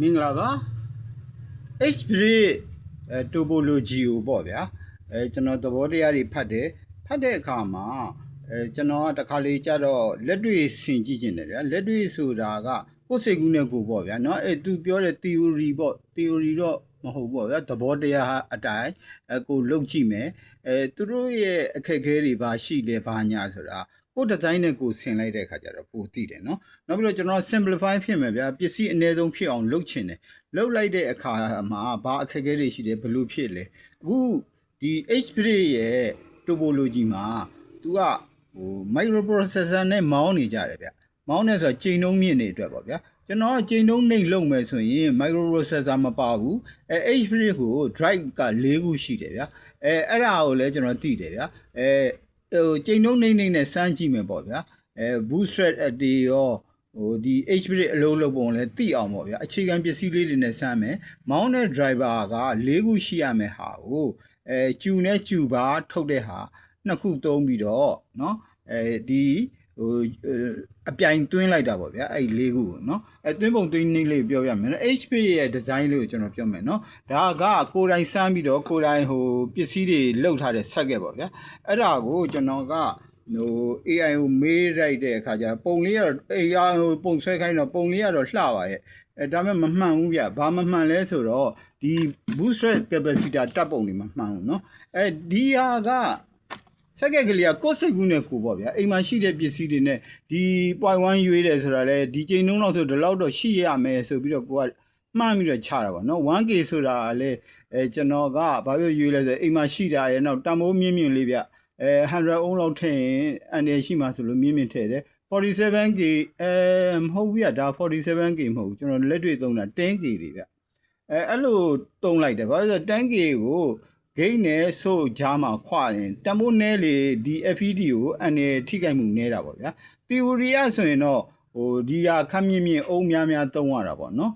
မင်္ဂလာပါ H-Breed topology ကိုပေါ့ဗျာကျွန်တော်သဘောတရားတွေဖတ်တဲ့အခါမှာကျွန်တော်တခါလေကြတော့လက်တွေ့ဆင်ကြည့်ခြင်းတယ်ဗျာလက်တွေ့ဆိုတာကကိုယ်စိတ်ကူးနဲ့ကိုယ်ပေါ့ဗျာเนาะသူပြောတဲ့ theory ပေါ့ theory တော့မဟုတ်ပေါ့ဗျာသဘောတရားအတိုင်းကိုလုပ်ကြည့်မယ်သူတို့ရဲ့အခက်အခဲတွေဘာရှိလဲဘာညာဆိုတာကိုဒီဇိုင်းနဲ့ကိုဆင်လိုက်တဲ့အခါကျတော့ပိုသိတယ်เนาะနောက်ပြီးတော့ကျွန်တော် simplify ဖြစ်မယ်ဗျာပစ္စည်းအနည်းဆုံးဖြစ်အောင်လုပ်ချင်တယ်လုပ်လိုက်တဲ့အခါမှာဘာအခက်အခဲတွေရှိတယ်ဘယ်လိုဖြစ်လဲအခုဒီ H-Breed ရဲ့ topology မှာသူကmicroprocessor နဲ့မောင်းနေကြတယ်ဗျမောင်းနေဆိုတော့ချိန်နှုန်းမြင့်နေအတွက်ပေါ့ဗျာကျွန်တော်ချိန်နှုန်းနှိပ်လုပ်မယ်ဆိုရင် microprocessor မပါဘူးH-Breed ကို drive က၄ခုရှိတယ်ဗျာအဲ့ဒါကိုလည်းကျွန်တော်သိတယ်ဗျာချိန်နှုန်းနှိပ်နဲ့စမ်းကြည့်မယ်ပေါ့ဗျာbootstrap တွေရောဒီ H-Breed အလုပ်လုပ်ပုံလည်းသိအောင်ပေါ့ဗျာအခြေခံပစ္စည်းလေးတွေနဲ့စမ်းမယ်မောင်းတဲ့ driver က၄ခုရှိရမယ်ဟာကိုကျူနဲ့ကျူပါထုတ်တဲ့ဟာနှစ်ခုသုံးပြီးတော့เนาะဒီအပြိုင်သွင်းလိုက်တာပေါ့ဗျာအဲ့၄ခုเนาะသွင်းပုံသွင်းနည်းလေးပြောပြမယ်နော် H-Breed ရဲ့ design လေးကိုကျွန်တော်ပြောမယ်เนาะဒါကကိုယ်တိုင်စမ်းပြီးတော့ကိုယ်တိုင်ပစ္စည်းတွေလောက်ထားတဲ့ set ပေါ့ဗျာအဲ့ဒါကိုကျွန်တော်ကAI ကိုမေးလိုက်တဲ့အခါကျတော့ပုံလေးကတော့ AI ပုံဆွဲခိုင်းတော့ပုံလေးကတော့လှပါရဲ့ဒါပေမဲ့မမှန်ဘူးဗျဘာမမှန်လဲဆိုတော့ဒီ bootstrap capacitor တပ်ပုံတွေမမှန်ဘူးเนาะဒီဟာကစက်ကက်ကလေးကကိုယ်စိတ်ကူးနဲ့ကိုပေါ့ဗျာအိမ်မှာရှိတဲ့ပစ္စည်းတွေနဲ့ဒီ 0.1 ရွေးတယ်ဆိုတာလဲဒီချိန်နှုန်းလောက်ဆိုဒီလောက်တော့ရှိရမယ်ဆိုပြီးတော့ကိုကမှန်းပြီးတော့ချတာပေါ့နော် 1K ဆိုတာလဲကျွန်တော်ကဘာပြောရွေးလဲဆိုအိမ်မှာရှိတာရဲ့နောက်တမိုးမြင့်မြင့်လေးဗျ100 ohm လောက်ထည့်ရင်အန်တယ်ရှိမှဆိုလို့မြင့်မြင့်ထည့်တယ် 47K မဟုတ်ဘူးဗျဒါ 47K မဟုတ်ဘူးကျွန်တော်လက်တွေ့သုံးတာ 10K တွေဗျအဲ့လိုသုံးလိုက်တယ်ဘာလို့ဆို 10K ကိုဂိတ်နဲ့ဆိုကြားမှာခွာရင်တမိုးနဲလေဒီ FED ကိုအန်တယ်ထိခိုက်မှုနဲတာပေါ့ဗျာ theory အဆိုရင်တော့ဒီဟာခက်မြင့်မြင့်အုံးများသုံးရတာပေါ့နော်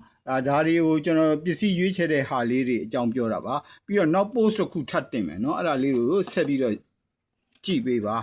ဒါတွေကိုကျွန်တော်ပစ္စည်းရွေးချယ်တဲ့ဟာလေးတွေအကြောင်းပြောတာပါပြီးတော့နောက် post တစ်ခုထပ်တင်မယ်เนาะအဲ့ဒါလေးကိုဆက်ပြီးတော့ကြည့်ပေးပါ